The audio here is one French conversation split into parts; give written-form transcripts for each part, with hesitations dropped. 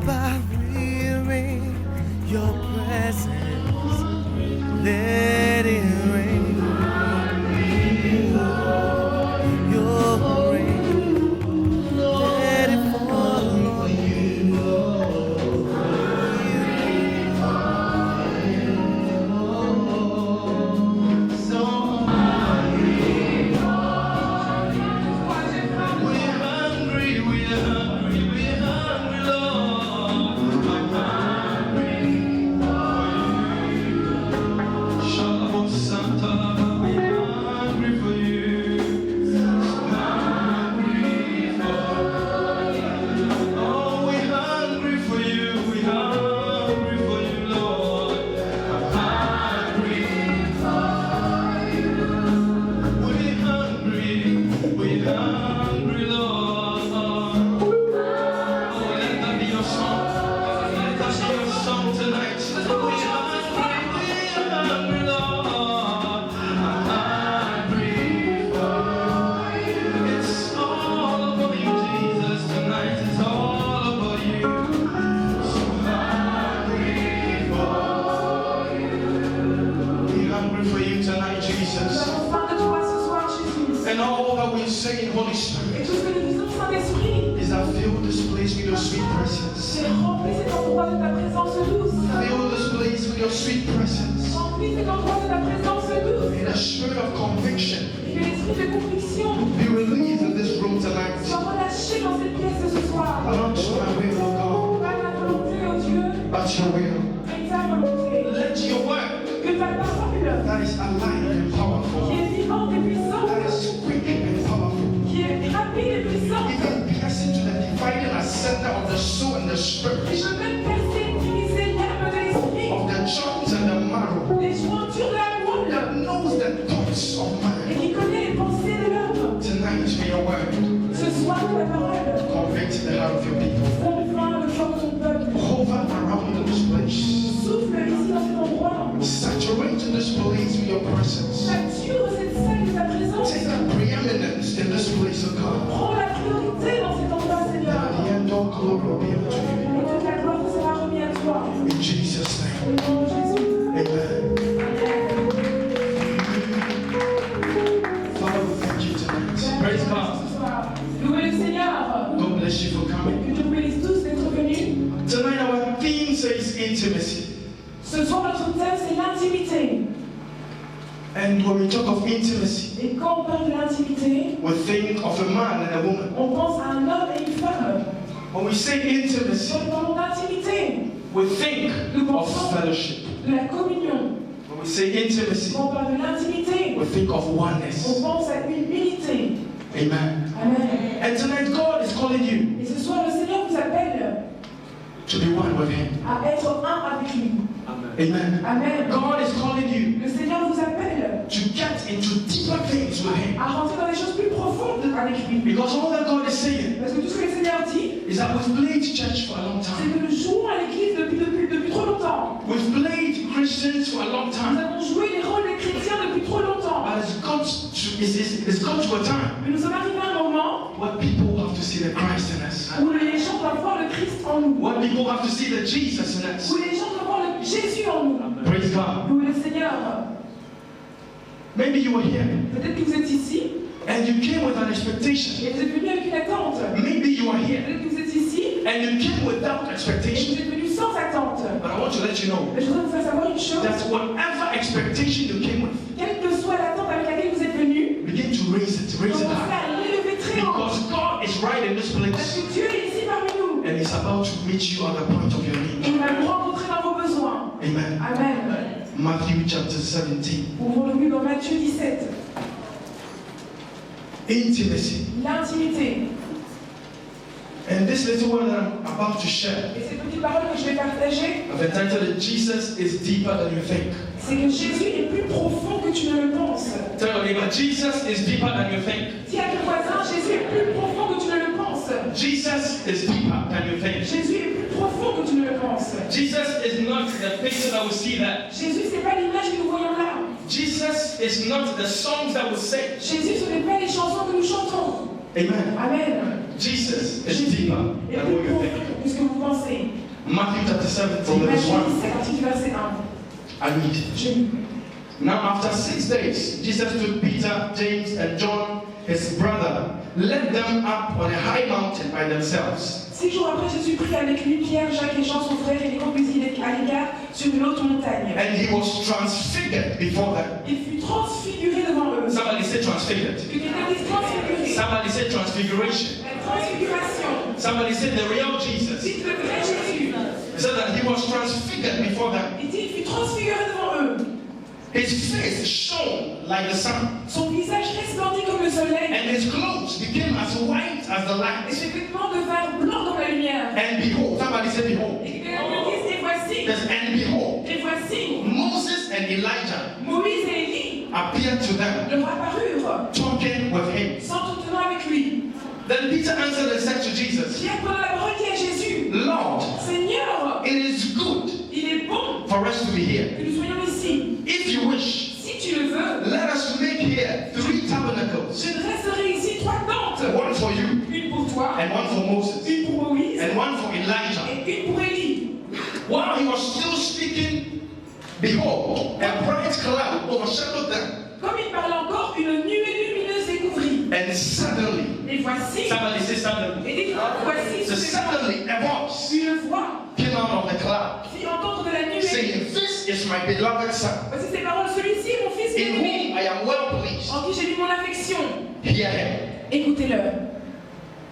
about weary your presence. Let it rain. Your rain. Let it fall on you. And all that we say in Holy Spirit is that fill this place with your sweet presence. Fill this place with your sweet presence. In a spirit of conviction, be released in this room tonight. Not my will, O God, but your will. Let your word that is alive and powerful, that is quick and powerful, even piercing to the dividing center of the soul and the spirit, of the joints and the marrow, that knows the thoughts of man. Tonight may your word convict the heart of your people. Hover around this place. Saturate this place with your presence. Take that preeminence in this place of God. The end all glory will be unto you. In Jesus' name. Amen. Father, we thank you tonight. Praise God. God bless you for coming. Tonight our theme says intimacy. Ce soir, notre thème, c'est l'intimité. And when we talk of intimacy, Et quand on parle de l'intimité, we think of a man and a woman. on pense à un homme et une femme. When we say intimacy, Quand nous parlons d'intimité, we think of fellowship. de la communion. When we say intimacy, Quand on parle de l'intimité, we think of oneness. on pense à une unité. Amen. Amen. And tonight God is calling you Et ce soir, le Seigneur vous appelle to be one with Him. à être un avec lui. Amen. Amen. God is calling you Le Seigneur vous appelle to get into deeper things with Him. à rentrer dans des choses plus profondes avec lui. Because all that God is saying Parce que tout ce que le Seigneur dit, is that we've played church for a long c'est time. que nous jouons à l'église depuis trop longtemps. We've played Christians for a long Nous time. avons joué les rôles des chrétiens depuis trop longtemps. But it's got to a time Mais nous sommes arrivés à un moment where people have to see the Christ in us. où les gens doivent voir le Christ en nous. Where people have to see the Jesus in us. Où les gens doivent voir le Jésus en nous. Praise God. Où le Seigneur, Maybe you were here peut-être que vous êtes ici and you came with an expectation. et vous êtes venu avec une attente. Maybe you are here Peut-être que vous êtes ici and you came without et expectation. vous êtes venu sans attente. But I want to let you know Mais je voudrais vous faire savoir une chose. that whatever expectation you came with, Quelle que soit l'attente avec laquelle vous êtes venu, begin to raise it commencez high. à l'élever très haut. Because God is right in this Parce place que Dieu est ici parmi nous. and He's about to meet you at the point of your Et need. il va nous rencontrer dans vos besoins. Amen. Amen. Matthew chapter 17. Ouvrons le livre dans Matthieu 17. Intimacy. L'intimité. And this little word that I'm about to share, Et cette petite parole que je vais partager, I've entitled it, Jesus is deeper than you think. c'est que Jésus est plus profond que tu ne le penses. Tell your neighbor, Jesus is deeper than you think. Dis à ton voisin, Jésus est plus profond que tu ne le penses. Jesus is deeper than you think. Jésus est plus profond que tu ne le penses. Jesus is not the picture that we see there. Jésus, ce n'est pas l'image que nous voyons là. Jesus is not the songs that we sing. Jésus, ce n'est pas les chansons que nous chantons. Amen. Amen. Jesus is Jésus deeper est than plus what you profond think. plus que vous pensez. Matthew chapter 17, verse 1. Matthieu 17, à partir du verset 1. I read. Je lis. Now, after 6 days, Jesus took Peter, James, and John, his brother, led them up on a high mountain by themselves. 6 jours après, Jésus prit avec lui Pierre, Jacques et Jean, son frère, et les conduisit à l'égard sur une haute montagne. And he was transfigured before them. Il fut transfiguré devant eux. Somebody say transfigured. Que quelqu'un dise transfiguré. Somebody say transfiguration. La transfiguration. Somebody say the real Jesus. Dites le vrai Jésus. It said that he was transfigured before them. Il dit, il fut transfiguré devant eux. His face shone like the sun, Son visage resplendit comme le soleil. and his clothes became as white as the Et light. ses vêtements devinrent blancs comme la lumière. And behold, somebody say behold. Et quelqu'un dise, et voici. Yes, and behold, Et voici. Moses and Elijah Moïse et Élie appeared to them, leur apparurent, talking with him. s'entretenant avec lui. Then Peter answered and said to Jesus, Pierre prenant la parole dit à Jésus, Lord, Seigneur, it is good il est bon for us to be here. que nous soyons ici. If you wish, Si tu le veux, let us make here 3 tabernacles, je dresserai ici 3 tentes. one for you, Une pour toi, and one for Moses, une pour Moïse and one for Elijah. et une pour Élie. While he was still speaking, behold, a bright cloud overshadowed them, Comme il parlait encore, une nuée lumineuse les couvrit. and suddenly, Et voici, somebody say suddenly, et dites, voici, so suddenly a voice une voix came out of the cloud, fit entendre de la nuée. saying, This is my beloved son, Voici ces paroles, celui-ci est mon fils in bien-aimé, whom I am well pleased. en qui j'ai mis mon affection. Hear him. Écoutez-le.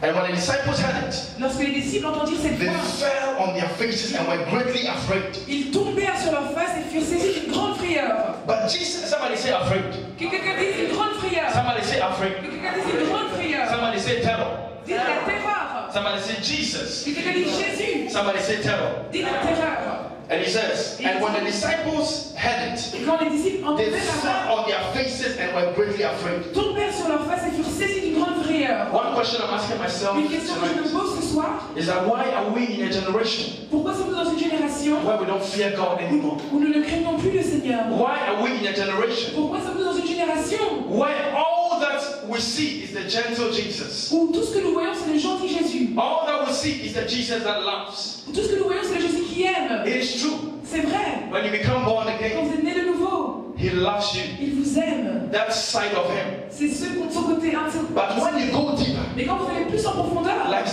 And when the disciples heard it, Lorsque les disciples entendirent cette they voix, fell on their faces and were greatly afraid. ils tombèrent sur leur face et furent saisis d'une grande frayeur. But Jesus, somebody say afraid. Que quelqu'un dise une grande frayeur. Somebody say afraid. Que quelqu'un dise une grande frayeur. Somebody say terror. Dites la terreur. Somebody say Jesus. Que quelqu'un dise Jésus. Somebody say terror. Dites la terreur. And he says, and when the disciples heard it, Et quand les disciples they entendirent la voix, fell on their faces and were greatly afraid. tombèrent sur leur face et furent saisis d'une grande frayeur. One question I'm asking myself Une question que je me tonight pose ce soir, is that why are we in a generation pourquoi sommes-nous dans une génération where we don't fear God anymore? où nous ne craignons plus le Seigneur? Why are we in a generation Pourquoi sommes-nous dans une génération where all that we see is the gentle Jesus? où tout ce que nous voyons c'est le gentil Jésus? All that we see is the Jesus that loves. Où tout ce que nous voyons c'est le Jésus qui aime? It is true. C'est vrai. When you become born Quand again, vous êtes né de nouveau, He loves you. il vous aime. That side of Him. C'est ce son côté intime. But when you go deeper, Mais quand vous allez plus en profondeur, like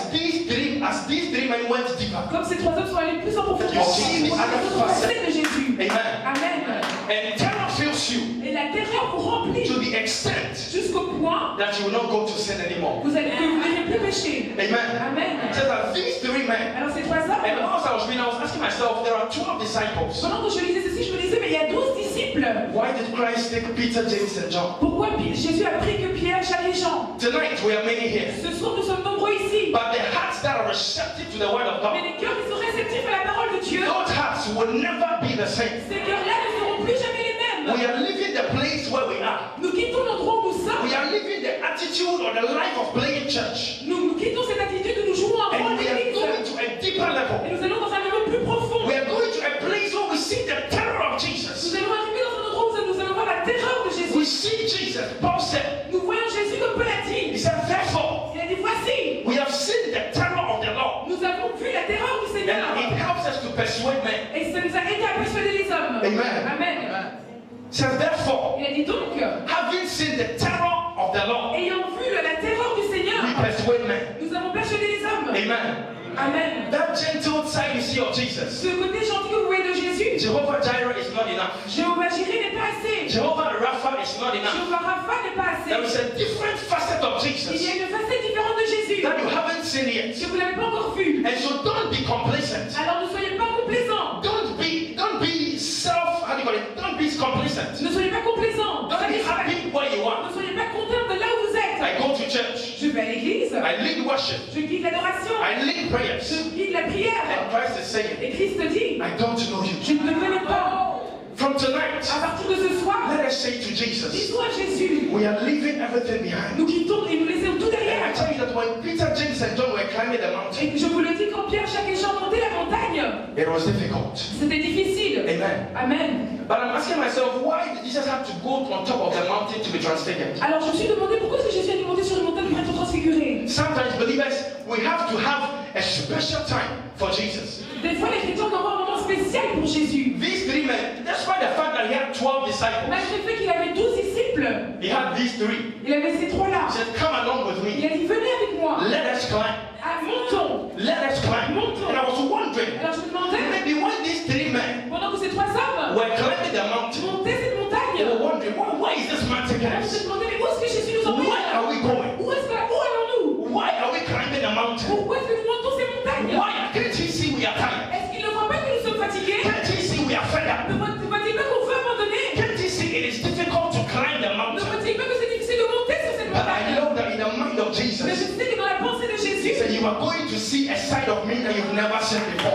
as these three men went deeper, comme ces 3 hommes sont allés plus en profondeur, You see the other vous facet. de Jésus. Amen. Amen. And terror fills you Et la terreur vous remplit to the extent jusqu'au point that you will not go to sin anymore. que vous n'allez plus pécher. Amen. Amen. It says that these 3 men, Alors ces 3 and hommes, whilst I was reading, I was asking myself, there are 12 disciples. pendant que je lisais ceci, je me disais, mais il y a 12 disciples. Why did Christ take Peter, James, and John? Pourquoi Jésus a pris que Pierre, Jacques et Jean? Tonight we are many here, Ce soir, nous sommes nombreux ici. but the hearts that are receptive to the word of Mais God, les cœurs qui sont réceptifs à la parole de Dieu, those hearts will never be the same. ces cœurs-là ne seront plus jamais les mêmes. We are leaving the place where we are. Nous quittons l'endroit où nous sommes. We are living the attitude or the life of playing church. Nous quittons cette attitude où nous jouons un rôle And we are d'église. going to a deeper level. Et nous allons dans un niveau plus profond. We are going to a place where we see the terror of Nous Jesus. allons arriver dans un endroit où nous allons voir la terreur de We Jésus. see Jesus. Paul said, Nous voyons Jésus comme Paul a he dit. said, therefore, Il a dit, voici, we have seen the terror of the Lord. nous avons vu la terreur du And Seigneur. it helps us to persuade men. Et ça nous a aidé à persuader les hommes. Amen. Amen. He said, therefore, Il a dit donc, having seen the terror of the Lord, ayant vu la terreur du Seigneur, we persuade men. nous avons persuadé les hommes. Amen. Amen. That gentle side you see of Jesus, Ce côté gentil que vous voyez de Jésus, Jehovah Jireh is not enough. Jéhovah Jireh n'est pas assez. Jehovah Rapha is not enough. Jéhovah Rapha n'est pas There is assez. a different facet of Il y Jesus a une facette différente de Jésus that you haven't seen yet. que vous n'avez pas encore vue. And so don't be complacent. Alors ne soyez pas complaisants. Don't be how do you call it? Don't be complacent. Ne soyez pas complaisants. Don't be happy where you are. Ne soyez pas contents de là où vous êtes. I go to church. Je vais à l'église. I lead worship. Je guide l'adoration. I lead prayers. Je guide la prière. And Christ is saying, Et Christ dit, I don't know you. je ne te connais pas. From tonight, À partir de ce soir, let us say to Jesus, dis-toi à Jésus, we are leaving everything behind. nous quittons et nous laissons tout And I derrière. tell you that when Peter, James, and John were climbing the mountain, Et je vous le dis, quand Pierre, Jacques et Jean montaient la montagne, it was difficult. c'était difficile. Amen. Amen. But I'm asking myself, why did Jesus have to go on top of the mountain to be transfigured? Alors je me suis demandé pourquoi est-ce que Jésus a dû monter sur une montagne pour être transfiguré. Sometimes believers, we have to have a special time for Jesus. Des fois, les chrétiens ont un moment spécial pour Jésus. These three men, despite the fact that he had 12 disciples, Malgré le fait qu'il avait 12 disciples, he had these three. il avait ces trois-là. He said, come along with Il me. a dit, venez avec moi. Let us climb. Ah, montons. Let us climb. And I was wondering, Alors je me demandais, maybe when these three men pendant que ces trois hommes were climbing the mountain, montaient cette they montagne, were wondering, why is this man taking on se us? demandait, mais où est-ce que Jésus nous envoie? Where are we going? Où allons-nous? Why are we climbing the mountain? Pourquoi est-ce que nous montons ces montagnes? Why can't he see we are tired? Est-ce qu'il ne voit pas que nous sommes fatigués? Can't he see we are fed up? Ne voit-il pas qu'on veut abandonner? Can't he see it is difficult to climb the Ne mountain? voit-il pas que c'est difficile de monter sur cette But I montagne? know that in the mind of Mais je Jesus, sais que dans la pensée de he Jésus, said you are going to see a side of me that you've never seen before.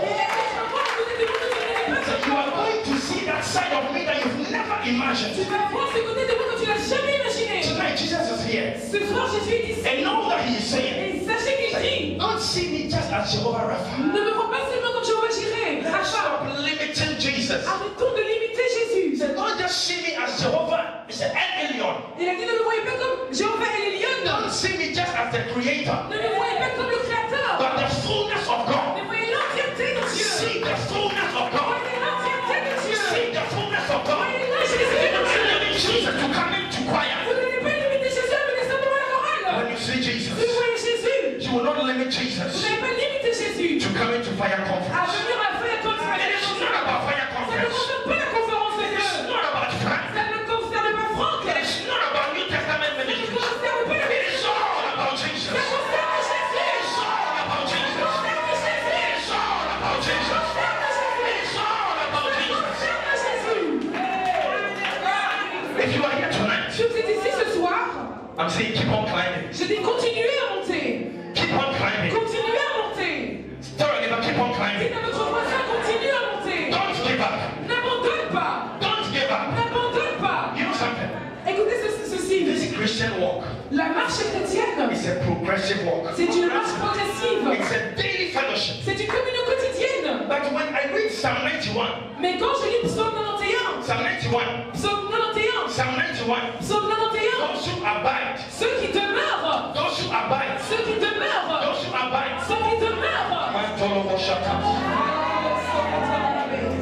That you are going to see that side of me that you've never tu imagined. vas voir ce côté de moi que tu n'as jamais imaginé. Tonight Jesus is here. Ce soir, Jésus est ici. And know that he is saying, Et sachez qu'il dit, don't see me just as Jehovah Rapha. ne me vois pas seulement comme Jéhovah Jireh, Let's Rapha. stop limiting Jesus. Arrêtons de limiter He Jésus. said, don't just see me as Jehovah. He said, El Elyon. Il a dit, ne me voyez pas comme Jéhovah Elyon. Don't see me just as the creator, Ne me voyez pas comme le Créateur. but the fullness of God. Mais voyez l'entièreté de Dieu. See the fullness of God. Voyez l'entièreté de Dieu. See the fullness of God. Voyez là Jésus. You don't limit Jesus to come into choir. Vous n'allez pas limiter Jésus à venir simplement à la chorale. When you see Vous Jesus, voyez Jésus. you will not limit Vous Jesus n'allez pas limiter Jésus to come into fire à conference. venir à la feuille à toi. It is not about fire Ça ne conference. concerne pas la conférence de It is Dieu. not about Frank. Ça ne concerne pas Franck. It is not about New Testament Ça ne ministry. concerne pas la It is all about Jesus. Ça concerne Jésus. It is all about Jesus. Ça concerne Jésus. It is all about Jesus. It is all about Jesus. If you are here tonight, Si vous êtes ici ce soir, I'm saying keep on climbing. je dis continuez à monter. Keep on climbing. Continuez à monter. Tell your neighbor, keep on Dites climbing. à votre voisin, continue à monter. Don't give up. N'abandonne pas. Don't give up. N'abandonne pas. You know something? Écoutez ceci. This Christian walk La marche chrétienne, is a progressive walk. c'est une marche progressive. It's a daily fellowship. C'est une communion quotidienne. But when I read Psalm 91, Mais quand je lis Psaume 91, Psalm 91, Psaume 91, Psalm 91, Psaume 91, those who abide, ceux qui demeurent, those who abide, ceux qui demeurent, those who abide, ceux qui demeurent,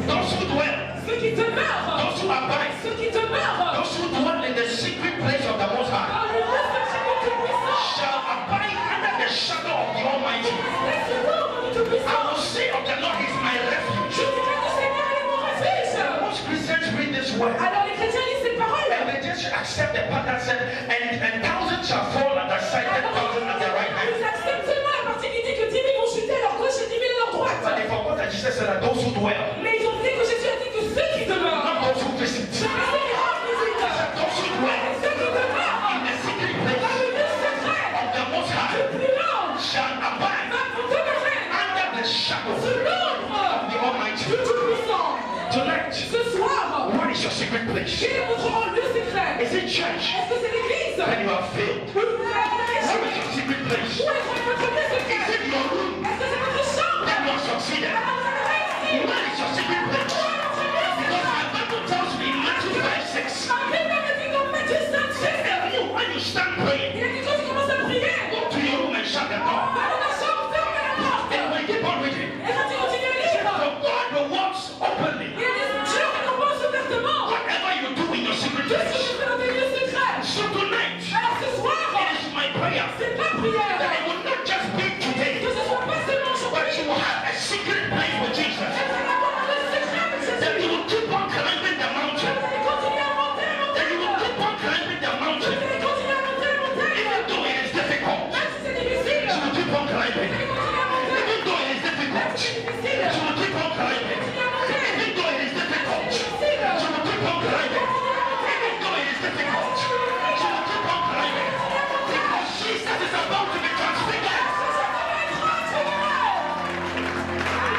those who dwell, ceux qui demeurent, those who abide, ceux qui demeurent, those who dwell in the secret place of the Most High dans le lieu secret du Tout-Puissant, shall abide under the shadow of the Almighty. reste l'ombre du I Tout-Puissant. will say of the Lord, He is my Je refuge. dirai du Seigneur, il est mon refuge. Most Christians read this word Alors les chrétiens lisent cette parole. and they just accept the part that said, and thousands shall fall at thy side, 10,000 at their right hand. Ils acceptent seulement la partie qui dit que 10 000 vont chuter à leur gauche et 10 000 à leur droite. But they forgot that Jesus said that those who dwell, Mais ils ont oublié que Jésus a dit que ceux qui demeurent, not those who visit, ceux qui rendent visite, those who dwell ceux qui demeurent in the secret dans place le lieu secret of the Most High plus long, shall abide vont demeurer under the shadow sous of l'ombre the Almighty. du Tout-Puissant. Tonight, Ce soir, what is your secret place? quel est votre lieu secret? Is it church? Est-ce que c'est l'église? Then you have failed. Vous avez What is échoué. your secret place? Où est votre lieu secret? Is it your room? Est-ce que c'est votre chambre? Then you have succeeded. Alors vous avez réussi. Where is your secret place? Because my Bible tells me in Matthew 5:6, Ma Bible me dit dans Matthieu 5:6, and you, when you stand praying, il a dit quand tu commences à prier, go to your room and shut the door. va dans ta chambre, ferme la porte. And we keep on reading. Et quand tu continues à lire, For God rewards openly il a dit Dieu récompense ouvertement whatever you do in your secret tout ce que place. tu fais dans tes lieux secrets. So tonight, Alors ce soir, it is my prayer c'est ma prière that it will not just be today, que ce soit pas seulement but aujourd'hui, you will have a secret place with Jesus. mais c'est d'avoir un lieu secret avec That Jésus. you will keep on climbing the Vous mountain. allez continuer à monter, That you will keep on climbing the Vous mountain. allez continuer à monter, Even though it is difficult, Même si c'est difficile, you will keep on climbing. vous allez continuer à monter. Even though it is difficult, C'est you difficile. will keep on climbing. Even though it is difficult, you will keep on climbing. Even though it is difficult, you will keep on climbing. Because Jesus is about to be transfigured.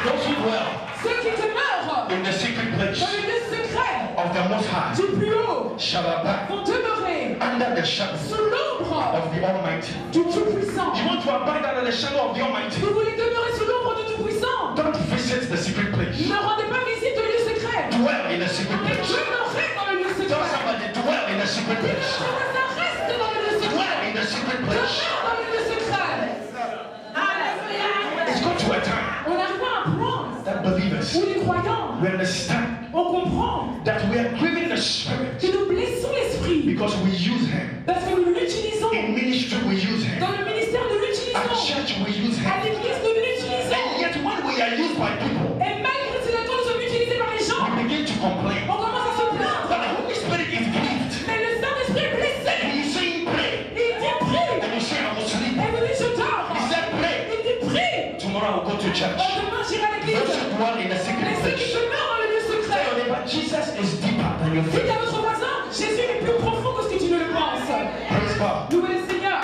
Those who dwell Ceux qui demeurent in the secret place dans le lieu secret of the Most High du plus haut shall abide vont demeurer under the shadow sous l'ombre of the Almighty. du Tout-Puissant. You want to abide under the shadow of the Almighty? Vous voulez demeurer sous l'ombre du Tout-Puissant. Don't visit the secret place. Ne rendez pas visite au lieu secret. Dwell in the secret Mais place. demeurez dans le lieu Tell secret. somebody, dwell in the secret Dis-le, place. ton voisin, reste dans le lieu secret. Dwell in the secret place. Demeure dans le lieu secret. Alléluia. It's going believers, ou les croyants, we understand on comprend that we are grieving the Spirit que nous blessons l'esprit because we use Him. parce que nous l'utilisons. In ministry, we use Him. Dans le ministère, nous At l'utilisons. church, we use À Him. l'église, nous l'utilisons. And yet, when we are used by people, Et malgré cela, quand nous sommes utilisés par les gens, we begin to complain. on commence à se plaindre. But the Holy Spirit is grieved. Mais le Saint-Esprit est blessé. And He's saying, pray. Et il dit prie. And you say, I will sleep. Et vous dites je dors. He said, pray. Il dit prie. Tomorrow I will go to church. Demain, j'irai à l'église. Those who dwell in the secret Mais ceux qui place. se meurent dans le lieu Tell your secret. neighbor, Jesus is deeper than your Dites faith. à votre voisin, Jésus est plus profond que ce que tu ne le penses. Praise God. Louez le Seigneur.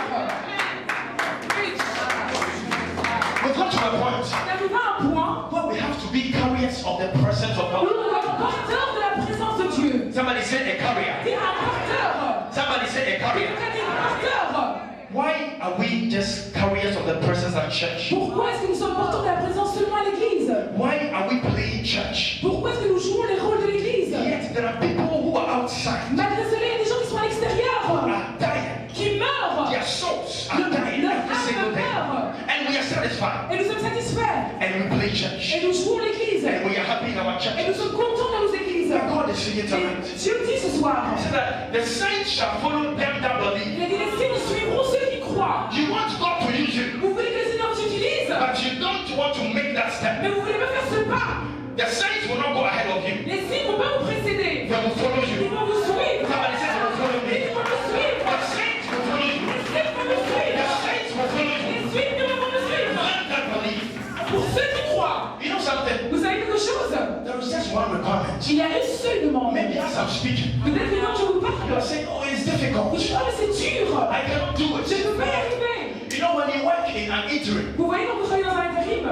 We've got to a point On arrive à un point where we have to be carriers of the presence of où God. on doit être porteur de la présence de Dieu. Somebody say a carrier. Dis un porteur. Somebody say a carrier. Dis un porteur. Why are we just carriers of the presence at church? Pourquoi est-ce que nous sommes porteurs de la présence seulement à l'église? Why are we playing church? Pourquoi est-ce que nous jouons les rôles de l'église? Yet there are people who are outside, Malgré cela, il y a des gens qui sont à l'extérieur, are dying. qui meurent. Their souls are dying Leur every âme single day. meurt. And we are satisfied. Et nous sommes satisfaits. And we play church. Et nous jouons l'église. And we are happy in our Et nous church. sommes contents dans nos églises. But God is saying Et tonight. Dieu dit ce soir, He said that the saints shall follow them that believe. il a dit les signes suivront ceux qui croient. You want God to use you, Vous voulez que le Seigneur vous utilise, but you don't want to make that step. mais vous voulez pas faire ce pas. The saints will not go ahead of you. Les signes ne vont pas vous précéder. They will follow Ils you. vont vous suivre. Somebody says they will follow me. Ils vont me suivre. The saints will follow you. Les signes vont me The suivre. saints will follow you. Les signes vont me suivre. Them that believe. Pour ceux qui croient, You know something? vous savez quelque chose? There is just one requirement. Il y a une seule demande. Maybe as I'm speaking, Peut-être que quand je vous you are parle, saying, oh, it's vous difficult. dites, oh mais c'est dur. I cannot do Je ne it. peux pas y arriver. You know, when you work in an eatery, Vous voyez quand vous travaillez dans un intérim,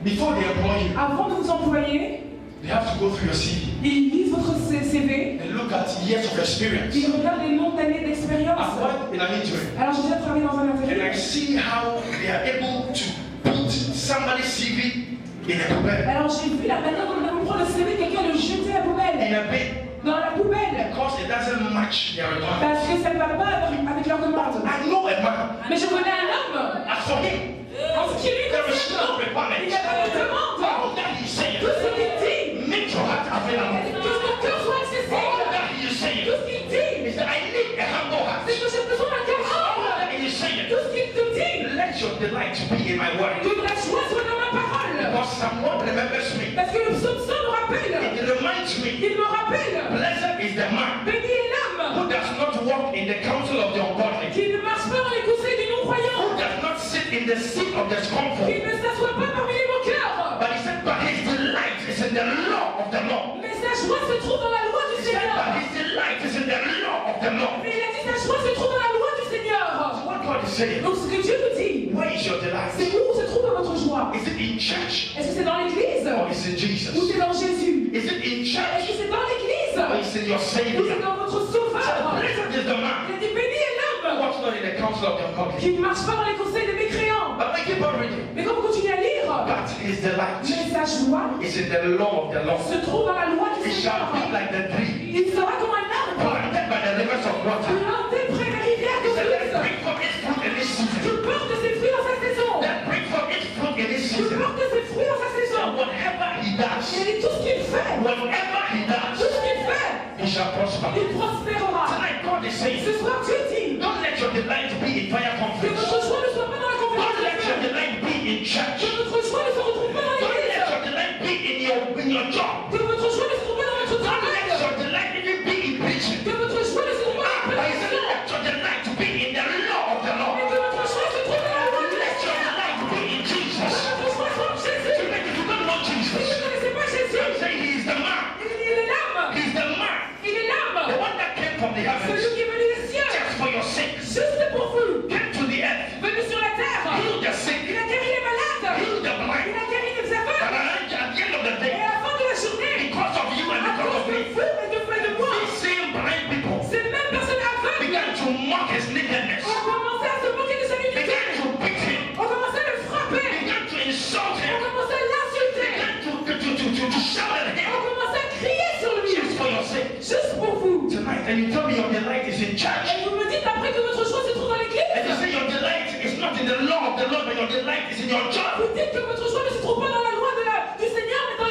before they employ you, avant de vous employer, they have to go through your CV. ils lisent votre CV, They look at years of experience. ils regardent les nombres d'années d'expérience. I've worked in an eatery, Alors j'ai déjà travaillé dans un and I intérim. see how they are able to put somebody's CV in a poubelle, Alors j'ai vu la manière dont on prend le CV de quelqu'un et le jeter à la in poubelle. a bin, Dans la poubelle. because it doesn't match their requirement. Parce que ça ne va pas avec leur demande. I know a man. Mais je connais un homme. As for him, En ce qui lui there is concerne, no il requirement. n'y a pas de demande. All that he is saying, Tout ce qu'il dit, make your heart available. que ton cœur soit All accessible. that he is saying Tout ce qu'il dit, is that I need a humble heart. c'est que j'ai besoin d'un cœur All humble. that he is saying, Tout ce qu'il te dit, let your delight be in my word. que la joie soit dans ma parole. Because someone remembers me. Parce que le psaume 100 me rappelle, It reminds me, il me rappelle, blessed is the man béni est l'âme who does not walk in the counsel of the ungodly, qui ne marche pas dans les conseils des who non-croyants, does not sit in the seat of the qui scornful. ne s'assoit pas parmi les moqueurs. But he said, but his delight is in the law of the law. Mais sa joie se trouve dans la loi du He said, Seigneur. but his delight is in the law of the law. Mais il a dit sa joie se trouve dans la loi du Seigneur. What God is saying, Donc ce que Dieu nous dit, where is your delight? c'est où se trouve votre joie? Is it in church Est-ce que c'est dans l'église? or is it Ou Jesus? c'est dans Jésus? Is it in Est-ce church que c'est dans l'église? or is it your Ou c'est Savior? dans votre sauveur? Blessed is the man Il a dit béni est who l'homme walks not in the counsel of the ungodly. qui ne marche pas dans les conseils des mécréants. But I keep on reading. Mais quand vous continuez à lire, But his delight mais sa joie is in the law of the law. se trouve dans la loi du It shall be Seigneur. like the tree Il sera comme un arbre planted by the rivers of water. planté près des rivières He said, that d'eau bring forth its fruit in this qui season. porte ses fruits dans sa saison. That bring forth its fruit in this Qui season. porte ses fruits dans sa saison. And whatever he Et does, tout ce qu'il fait, whatever he tout does, ce qu'il fait, he shall prosper. il prospérera. Tonight, God is saying, Ce soir, Dieu dit don't let your delight be in fire que conference. votre joie ne soit pas dans la Don't conférence de let your feu. delight be in church. Que votre joie ne se retrouve pas dans Don't let l'église. your delight be in your job. Que votre joie ne se trouve pas dans votre Don't let travail. your delight even be in preaching. Que votre joie ne se trouve pas dans But he la said, prédication. let your delight be in the law of the law. Mais que votre joie se trouve dans la loi de Let your Dieu. delight be in Que Jesus. votre joie soit en Jésus. Tonight, if you don't know Si vous Jesus, ne connaissez pas Jésus, I'm saying he is the man. il est l'âme. He's the man. Il est The l'âme. one that came from the Celui heavens qui est venu des cieux. just for your sake. Juste pour vous. Came to the earth. Venu sur la terre. Healed the sick. Il a guéri les malades. Healed the blind. Il a guéri les And aveugles. at the end of the Et day, à la fin de la journée, because of you and à because cause of de me, vous et de moi, these same blind people ces mêmes personnes aveugles began to mock his nakedness. ont commencé à se moquer de sa nudité. Began to beat him. Ont commencé à le frapper. Began to insult Ont him. commencé à l'insulter. Began to shout at him. Ont commencé à crier sur lui. Just for your sake. Juste pour vous. Tonight, and you tell me your delight is in church. Et vous me dites après que votre joie se trouve dans And you l'église. say your delight is not in the law of the Lord, but your delight is in your job. Vous dites que votre joie ne se trouve pas dans la loi du Seigneur, mais dans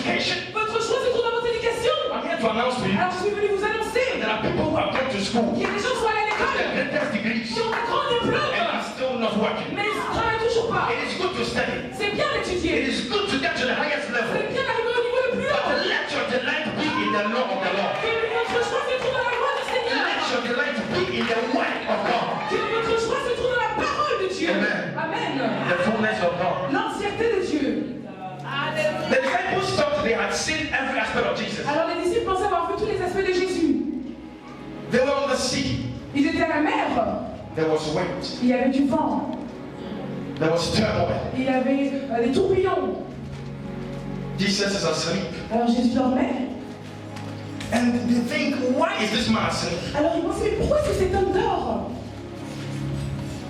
education. Votre choix se trouve dans votre éducation. I'm here to announce to you Alors je suis venu vous annoncer there are people who have gone to school, qu'il y a des gens qui sont allés à their l'école, greatest degrees, qui ont un grand diplôme, and are still not working. mais ils ne travaillent toujours pas. It is good to study. C'est bien It d'étudier. is good to get to the highest level. C'est bien d'arriver au niveau le plus But haut. let your delight be in the law of the Lord. Que votre choix se trouve dans la loi du Seigneur. Let your delight be in the word of God. Que votre choix se trouve dans la parole de Dieu. Amen. Amen. The fullness of God. L'entièreté de Dieu. The disciples thought they had seen every aspect of Jesus. Alors les disciples pensaient avoir vu tous les aspects de Jésus. They were on the sea. Ils étaient à la mer. There was wind. Il y avait du vent. There was turmoil. Il y avait des tourbillons. Jesus is asleep. Alors Jésus dormait. And they think, why is this man asleep? Alors ils pensaient, mais pourquoi est-ce que cet homme dort?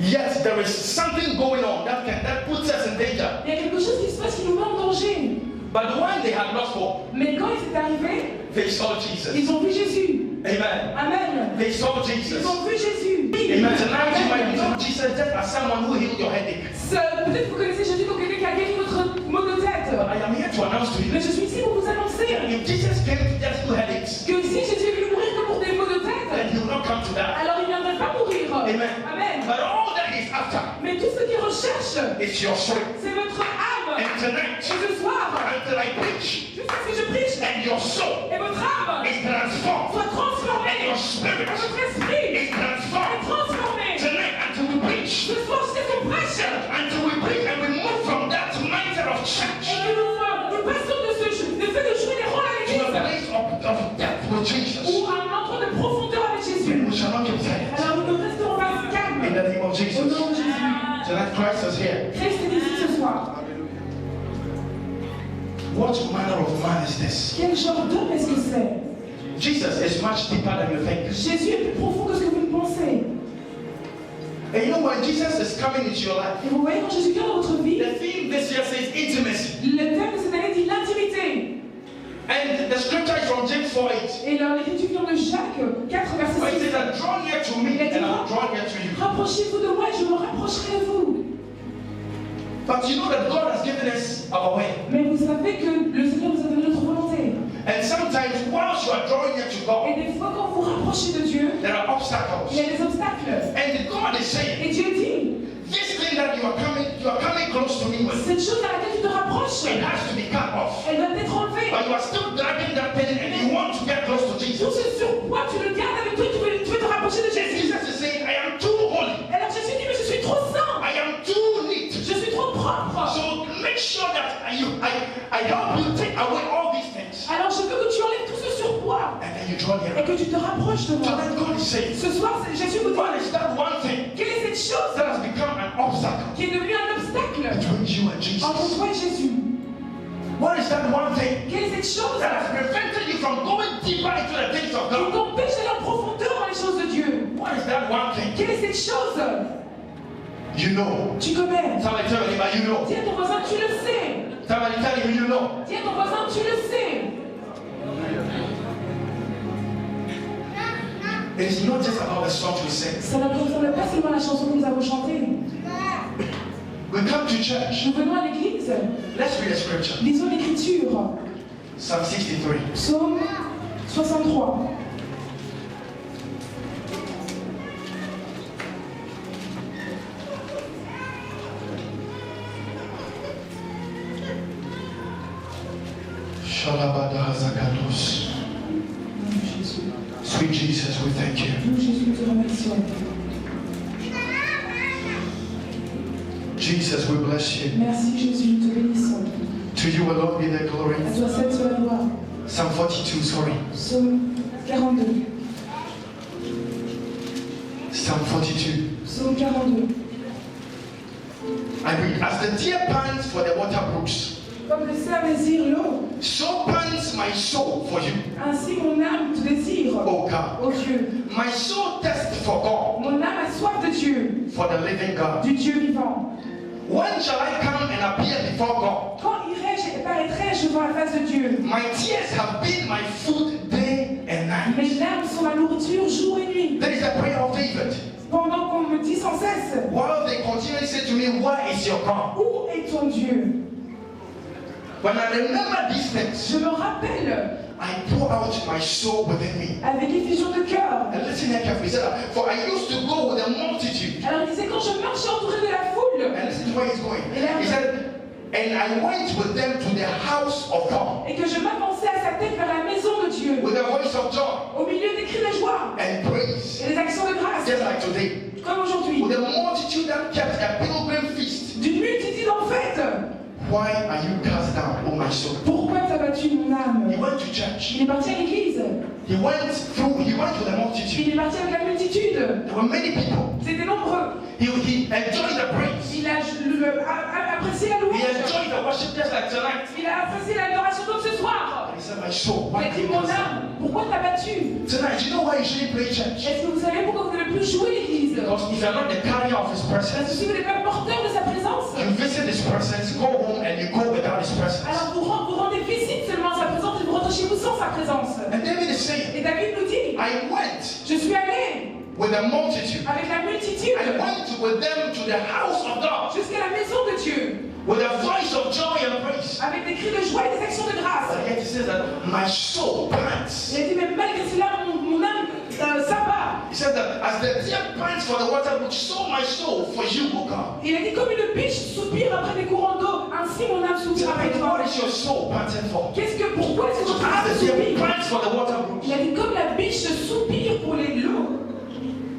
Yet there is something going on that puts us in danger. Il y a quelque chose qui se passe qui nous met en danger. But when they had lost hope, Mais quand il s'est arrivé, they saw Jesus. ils ont vu Jésus. Amen. Amen. They saw Jesus. Ils ont vu Jésus. Amen. Tonight you might Amen. know Jesus just as someone who healed your headache. Peut-être vous connaissez Jésus comme quelqu'un qui a guéri votre maux de tête. But I am here to announce to Mais you je suis ici pour vous annoncer if Jesus came to just heal headaches, que si Jésus est venu mourir que pour des maux de then tête, he will not come to that. alors il ne viendrait pas mourir. Amen. Amen. But all that he's after Mais tout ce qu'il recherche, is your soul. c'est votre âme. And tonight, Et ce soir, until I preach, jusqu'à ce que je prêche, and your soul et votre âme is transformed, soit and transformée, your et spirit votre esprit is est transformed. transformé. Tonight, until we preach, Ce soir, jusqu'à ce qu'on prêche, until we preach and we move from that mindset of et church que nous passons de fait de jouer les rôles à to a l'église, place of depth with Jesus. ou à un endroit de profondeur avec Jésus. And we shall not keep silent. Alors nous ne resterons pas In calmes. the name of Au Jesus. nom de Jésus. Tonight, Christ is here. Christ est ici ce soir. What manner of man is this? Quel genre d'homme est-ce que c'est? Jesus is much deeper than you think. Jésus est plus profond que ce que vous ne pensez. And you know when Jesus is coming into your life, Et vous voyez, quand Jésus vient dans votre vie, the theme this year says intimacy. le thème de cette année dit l'intimité. And the scripture is from James 4:8. Et là, l'écriture vient de Jacques 4, Where it verset says 6. that draw near to me and I'll draw near to you. Rapprochez-vous de moi et je me rapprocherai de vous. But you know that God has given us our way. Mais vous savez que le Seigneur nous a donné notre volonté. And sometimes whilst you are drawing near to God, Et des fois, quand vous rapprochez de Dieu, there are il y obstacles. a des obstacles. And God is saying, Et Dieu dit, this thing that you are coming close to me with, cette chose à laquelle tu te rapproches, it has to be cut off. elle doit être enlevée. But you are still dragging that pain and you want to get close to Tout Jesus. ce surpoids, tu le gardes avec toi, tu veux te rapprocher de And Jésus. Jesus is saying, I am too holy. Alors Jésus dit, mais je suis trop saint, I am too neat. je suis trop propre. So make sure that I help you take away all these things. Alors je veux que tu enlèves tout ce surpoids And then you draw et near. que tu te rapproches de moi. Tonight God is saying, Ce soir, Jésus vous what dit, is that one thing quelle est cette chose that has become an obstacle qui est devenue un obstacle between you and entre Jesus? toi et Jésus? What is that one thing Quelle est cette chose that has prevented you from going deeper into the things of qui God? t'empêche d'aller en profondeur dans les choses de Dieu? What is that one thing? Quelle est cette chose? You know. Tu connais. Somebody tell me, but you know. Dis à ton voisin, tu le sais. Somebody tell you, you know. Dis à ton voisin, tu le sais. It is not just about the songs we sing. Ça ne concerne pas seulement la chanson que nous avons chantée. We come to church. Nous venons à l'église. Let's read the scripture. Lisons l'écriture. Psalm 63. Psaume 63. Shalabadahazakados. Jésus. Sweet Jesus, we thank you. Nous, Jésus, nous te remercions. Jesus, we bless you. Merci, Jésus, nous te bénissons. To you alone be the glory. À toi seul soit la gloire. Psalm 42, sorry. Psaume 42. Psalm 42. Psaume 42. I read, as the deer pants for the water brooks, Comme le cerf désire l'eau, so pants my soul for you, ainsi mon âme te désire, O God. ô Dieu. My soul thirsts for God, Mon âme a soif de Dieu, for the living God. du Dieu vivant. When shall I come and appear before God? Quand irai-je et paraîtrai-je devant la face de Dieu? My tears have been my food day and night. Mes larmes sont ma nourriture jour et nuit. That is the prayer of David. Pendant qu'on me dit sans cesse, While they continually say to me, where is your God? où est ton Dieu? When I remember these things, Je me rappelle I pour out my soul within me. avec effusion de cœur. And listen here carefully. He said, for I used to go with a multitude. Alors il disait, quand je marchais entouré de la foule, And listen to where he's going. He said, and I went with them to the house of God. et que je m'avançais à sa tête vers la maison de Dieu, With a voice of joy au milieu des cris de joie and praise. et des actions de grâce, Just like today. comme aujourd'hui, With a multitude that kept a pilgrim feast. d'une multitude en fête. Why are you cast down, O my soul? Pourquoi t'as battu mon âme? He went to church. Il est parti à l'église, He went with a multitude. il est parti avec la multitude, There were many people. c'était nombreux. He enjoyed the praise. Il a apprécié la He louange, enjoyed the worship just like tonight. il a apprécié l'adoration comme ce soir. He said, my soul, Il why a are dit, you mon cast down? âme, pourquoi t'as battu? Tonight, you know why you shouldn't play church? Est-ce que vous savez pourquoi vous ne devez plus jouer l'église? Because if you're not the carrier of his Parce que presence, si vous n'êtes pas porteur de sa présence, you visit his presence, go home, and you go without his presence. alors vous rendez visite seulement à sa présence et vous rentrez chez vous sans sa présence. And David is saying, Et David nous dit, I went je suis allé with a multitude. avec la multitude I went with them to the house of God jusqu'à la maison de Dieu, with a voice of joy and praise. avec des cris de joie et des actions de grâce. But yet he says that my soul pants. Il a dit, mais malgré cela, mon âme s'abat. He said that as the deer pants for the water, which so my soul for you, O God. Il a dit, comme une biche soupire après des courants d'eau, ainsi mon âme soupire après toi. What is your soul panting for? Pourquoi est-ce que votre âme As the deer soupire? pants for the water Il a brooks. dit, comme la biche soupire pour les l'eau.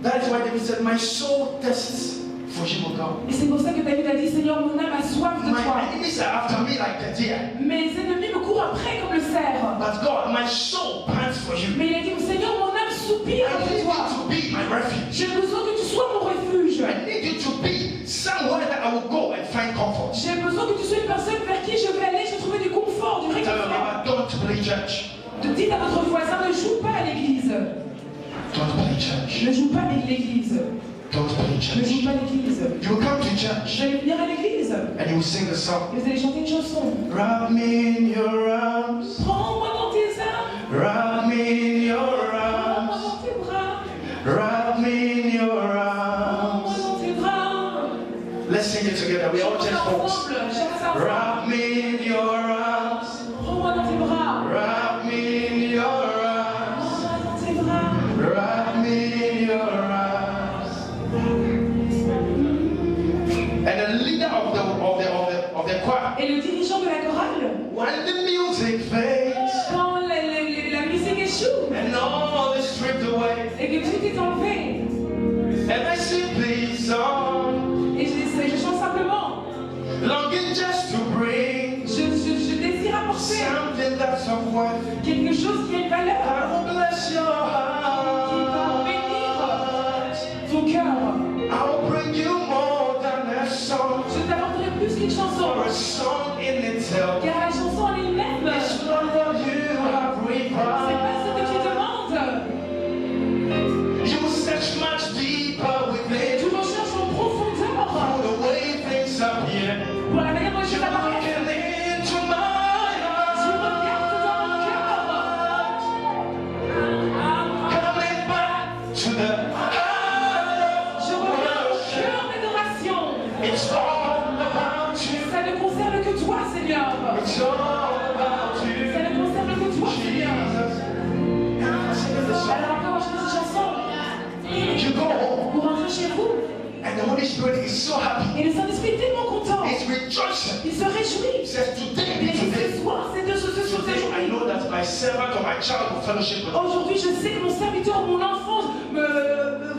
That is why David said, my soul thirsts for you, O God. Et c'est pour ça que David a dit, Seigneur, mon âme a soif de My toi. enemies are after me like the deer. Mes ennemis me courent après comme le cerf. But God, my soul pants for you. Mais il a dit, Seigneur, mon âme soupire I après need you toi. to be my refuge. J'ai besoin que tu sois mon refuge. I need you to be somewhere that I will go and find comfort. J'ai besoin que tu sois une personne vers qui je vais aller, je vais trouver du confort, du Tell your réconfort. neighbor, don't play church. Dites à votre voisin, ne joue pas à l'église. Don't play church. Ne joue pas avec l'église. Don't play Ne joue church. pas à l'église. You will come to church Vous allez venir à l'église and you will sing the song. et vous allez chanter une chanson. Wrap me in your arms. Prends-moi dans tes armes, Wrap me in your prends-moi arms. dans tes bras, Wrap me in your prends-moi arms. dans tes bras. Let's sing it together. We all Chantons just folks. ensemble, chantons ensemble. Wrap me in your arms. Prends-moi dans tes bras, Wrap me in your arms. prends-moi dans tes bras. Wrap me in your arms. And the leader of the choir, Et le dirigeant de la chorale, when the music fades quand la musique échoue and all is stripped away, et que tout est enlevé, and I simply song, et je chante simplement, longing just to bring je désire apporter something that's of worth. quelque chose qui a une valeur, I will bless your heart. ton cœur. I'll bring you more than a song, Je t'apporterai plus qu'une chanson, or a song in itself. car la chanson en elle-même, It's not what you have c'est pas ce que tu required. demandes. You search much deeper within. Tu recherches en profondeur For the way things appear. pour la manière dont les You're choses apparaissent. looking into my Tu regardes dans mon cœur. heart. Coming back to the heart Je of reviens au worship. cœur d'adoration. It's all about you. Ça ne concerne que toi, Seigneur. It's all about you. Ça ne concerne que toi, Seigneur. Jesus. Sing the song. Alors après avoir chanté cette chanson, You go home vous rentrez chez vous and the Holy Spirit is so happy. et le Saint-Esprit est tellement content. It's rejoicing. Il se réjouit. He says, today Il be dit today. ce soir, c'est de ce Today I jour. know that my servant or my child will fellowship with me. Aujourd'hui, je sais que mon serviteur, mon enfant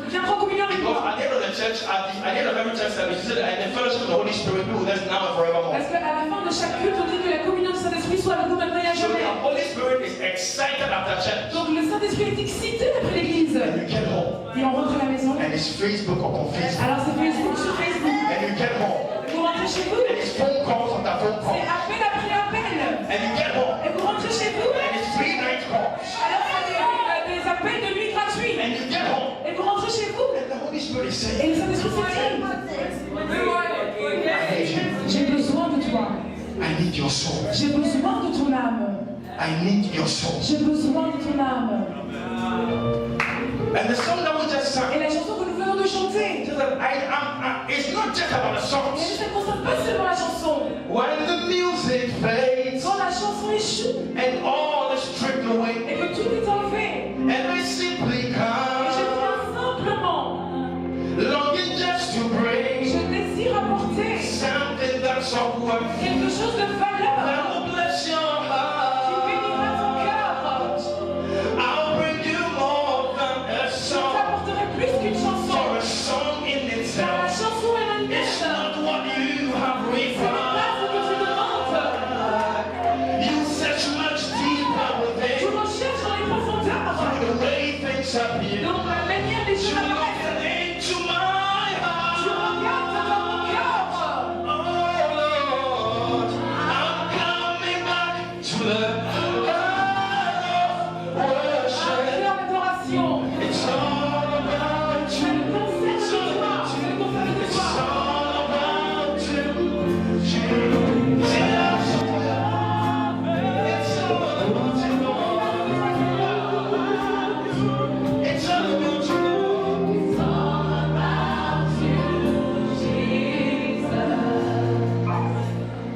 viendra en communion avec Because moi. at the end of the church, at the end of every church service, he said, and the fellowship of the Holy Spirit be with us now and forevermore. Parce qu'à la fin de chaque culte, on dit que la communion du Saint-Esprit soit avec nous maintenant et à So the jamais. Holy Spirit is excited after church. Donc le Saint-Esprit est excité après l'église. And you get home, Et on rentre à la maison. and it's Facebook upon Facebook. Alors c'est Facebook sur Facebook. And you get home, Vous rentrez chez vous. and it's phone calls after phone C'est calls. appel après appel. And you get home, Et vous rentrez chez vous. and it's free night calls. Alors c'est des appels de nuit gratuits. And you get home, Et vous rentrez chez vous. and the Holy Spirit is saying, Et le Saint-Esprit se dit, I need you. j'ai besoin de toi. I need your soul. J'ai besoin de ton âme. I need your soul. J'ai besoin de ton âme. And the song that we just sang, Et la chanson que nous venons de chanter, it's not just about the elle songs. ne se concerne pas seulement la chanson. When the music fades Quand la chanson échoue and all is stripped away, et que tout est enlevé, and I simply et je come, viens simplement, longing just to bring je désire apporter something that's of worth quelque chose de valeur that will bless your qui bénira ton heart. cœur. I'll bring you more than a Je song, t'apporterai plus qu'une for chanson. a song in Car la itself chanson elle-même, is ce not what you have n'est pas ce que tu demandes. required. You search much deeper Tu within recherches dans les profondeurs. the way things appear. Donc la manière des choses You apparaissent. look into my Tu heart. regardes dans mon cœur. Oh Lord, I'm coming back to the heart of Un worship. cœur d'adoration. It's all about Je you. le concerne de toi. Je le concerne de It's toi. all about you. It's all about you, Lord. It's all about you, Lord.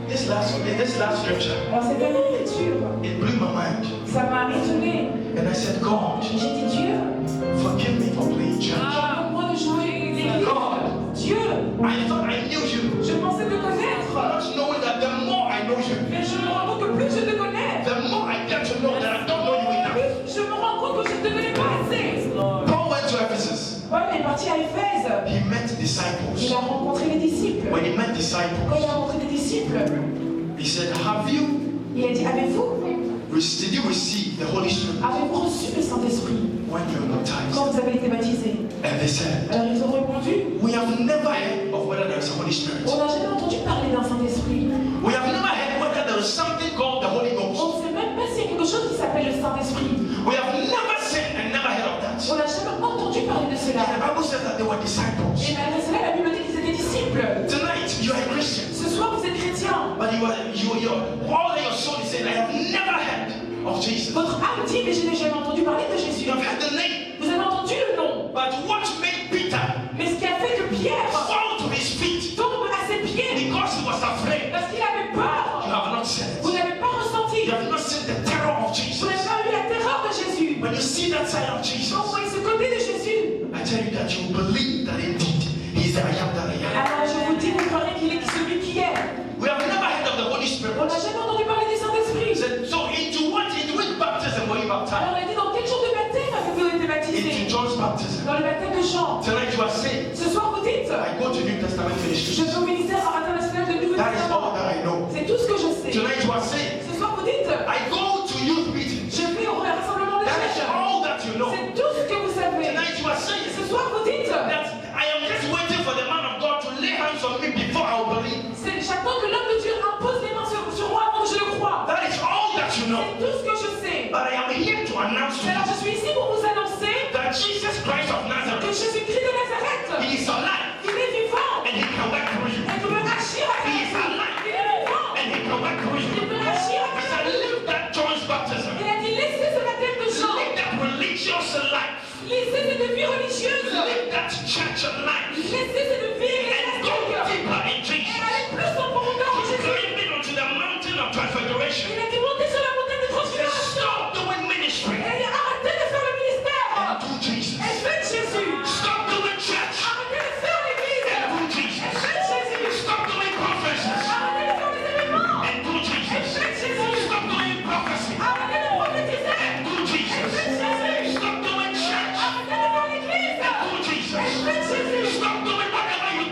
This last scripture, Dans cette dernière écriture, it blew my mind. ça m'a étonné. And I said, God, J'ai dit Dieu, forgive me for playing church. pardonne-moi de jouer l'église. God, Dieu, I thought I knew you. je pensais te connaître. Not knowing that the more I know you, Mais je me rends compte que plus je te connais, the more I get to know that I don't know you enough. plus je me rends compte que je ne te connais pas assez. Paul went to Ephesus. Paul est parti à Éphèse. He met Il disciples. a rencontré les disciples. When he met Quand il disciples, a rencontré des disciples, he said, Have you, il a dit, did you receive the Holy Spirit avez-vous reçu le Saint-Esprit when you were quand baptized? vous avez été baptisés? And they said, Alors ils ont répondu, We have never heard of whether there is a Holy Spirit. on n'a jamais entendu parler d'un Saint-Esprit. We have never heard whether there is something called the Holy On Ghost. ne sait même pas s'il y a quelque chose qui s'appelle le Saint-Esprit. We have never seen and never heard of that. On n'a jamais entendu parler de cela. The Bible says that they were disciples. Et malgré cela, la Bible dit qu'ils étaient disciples. Tonight, you are a Christian. Ce soir, vous êtes chrétiens. But all your soul is saying, I have never heard of Jesus. Votre âme dit, mais je n'ai jamais entendu parler de Jésus. You have heard the name. Vous avez entendu le nom. But what made Peter Mais ce qui a fait que Pierre fall to his feet tombe à ses pieds, because he was afraid? parce qu'il avait You peur. have not seen Vous it. n'avez pas ressenti. You have not seen the terror of Vous Jesus. n'avez pas eu la terreur de Jésus. When you see that side of Quand Jesus, vous voyez ce côté de Jésus, I tell you that you believe that indeed He is the I am that I am. alors je vous dis, vous croirez qu'il est celui qui est. We have never heard of the Holy Spirit. On n'a jamais entendu parler du Saint-Esprit. So into which baptism were you baptized? Alors on a dit, dans quel genre de baptême avez-vous été Into baptisé? John's baptism. Dans le baptême de Jean. Tonight you are saying, Ce soir, vous dites, I go to New Testament je ministry. vais au ministère international de Nouveau That is all Testament. that I know. C'est tout ce que je sais. Tonight you are saying, Ce soir, vous dites, I go to youth meetings. je vais au rassemblement de That is jeunes. all that you know. C'est tout ce que vous savez. Tonight you are saying Ce soir, vous dites, that I am just waiting for the man of God to lay hands on me before I will believe. j'attends que l'homme de Dieu impose les mains sur moi avant que je le croie. That is all that you know. C'est tout ce que je sais. But I am here to announce to Alors you je suis ici pour vous annoncer that Jesus Christ of que Nazareth, Jésus-Christ de Nazareth, He is alive il est vivant. and He can work through you. Et il peut agir à He is alive Il est vivant. and He can work through you. Il peut agir à He said, leave that John's baptism. Il a dit, laissez ce baptême de Jean. Leave that religious life. Laissez cette vie religieuse. Leave that church life. Laissez cette vie And go ecclésiastique. deeper in Et Jesus. allez plus en profondeur en Jésus. Climbing onto the mountain of transfiguration. Il a dit, montez sur la montagne de He said, transfiguration. stop doing ministry Et il a arrêté de faire le ministère. and do Jesus. Et faites Jésus. Stop doing church Arrêtez de faire l'église. and do Et Jesus. faites Jésus. Stop doing conferences Arrêtez de faire les événements. and do Et Jesus. faites Jésus. Stop doing prophecy Arrêtez de prophétiser. and do Jesus. Stop doing church Arrêtez de faire l'église. and do Jesus. Et faites Jésus. Stop doing whatever you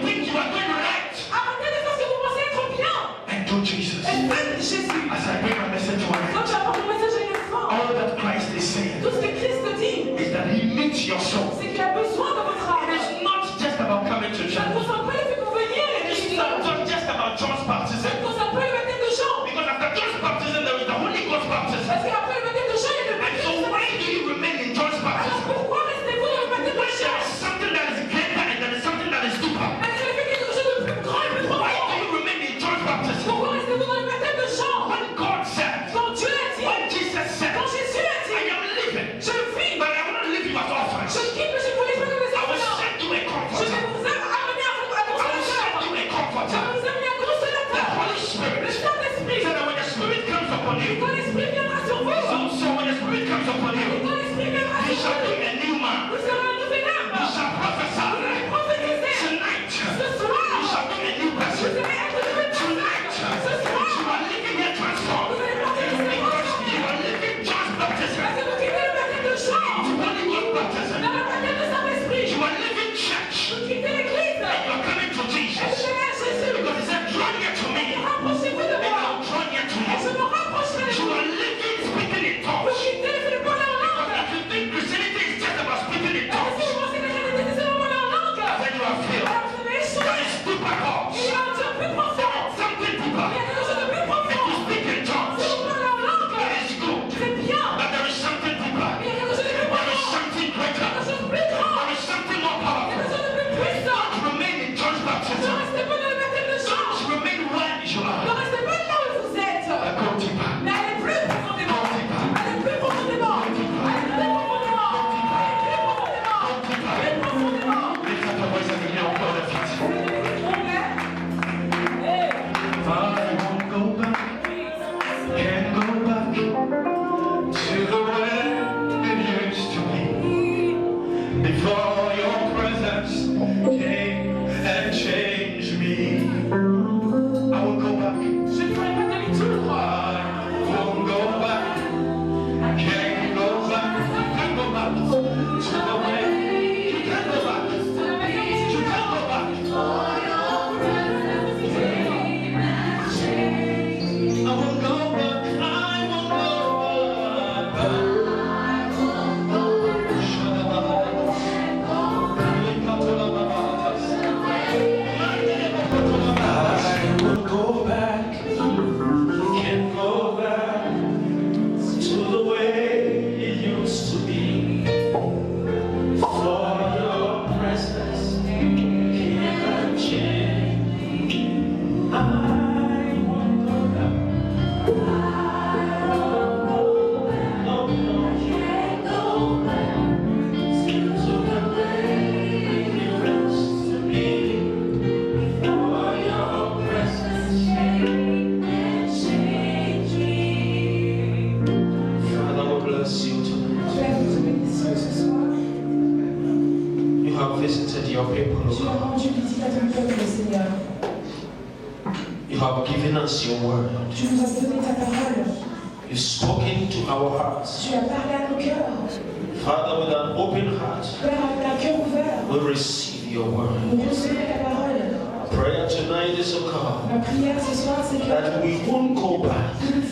upon you. Quand l'Esprit viendra sur vous, So when the Spirit comes upon you, quand l'Esprit viendra you sur shall vous, be a new man. vous serez un nouvel You homme. shall prophesy. Prophétisez. Tonight, Ce you soir, shall be a new vous person. serez un nouvel Tonight, homme. Ce soir, you are living here transformed. vous allez porter le Seigneur. Because you are living John's baptism. Parce que vous quittez le baptême de Jean. You are living baptism. Dans le baptême de Saint-Esprit. You are living church. Vous quittez l'église. You are coming to Et vous Jesus. allez à Jésus. Because he said, draw near to me. Rapprochez-vous de And moi. I'll draw near to Et je you. me rapprocherai de You vous. are living, speaking in Vous tongues. quittez le parler en langue. If you think Christianity is just about speaking in Et si tongues, vous pensez que la chrétienté, c'est seulement parler en langue, then you are failed. alors vous avez échoué. There is deeper cause. Il y a un Dieu plus profond. Something deeper. Il y a quelque chose de plus If profond. you speak in tongues, Si vous parlez en langue, it is good. c'est bien. But there is something deeper. Mais il y a quelque chose de plus There is profond. something greater. Quelque chose de plus grand. There is something more Quelque powerful. chose de plus puissant. To remain in John's Ne baptism. restez pas dans le baptême de Jean. To remain where you Ne are. restez pas là où vous êtes. Go deeper. Mais allez plus profondément. Allez plus profondément. Allez plus profondément. Allez plus profondément. Plus profondément. Lift up your voice and begin to call the feet. Hey. I won't go back. Can't go back to the way it used to be. Before your presence came and changed me. I will go back. Je ne ferai pas demi-tour. I won't go back. Can't go back. Can't go back to the way. You can't go back. You can't go back. I won't go back. I won't go back. I will go back. Can't go back to the way it used to be. For your presence came and changed. I won't go back. No, no. Can't go back to the way it used to be. For your presence came and changed me. Father, we bless you tonight. Père, nous te bénissons ce soir. You have visited your people, Tu O as God. rendu visite à ton peuple, Seigneur. You have given us your word. Tu nous as donné ta parole. You've spoken to our hearts. Tu as parlé à nos cœurs. Father, with an open heart, Père, avec un cœur ouvert, we receive your word. nous recevons ta parole. Prayer tonight is, O God, Ma prière ce soir, c'est que that we won't go back. nous ne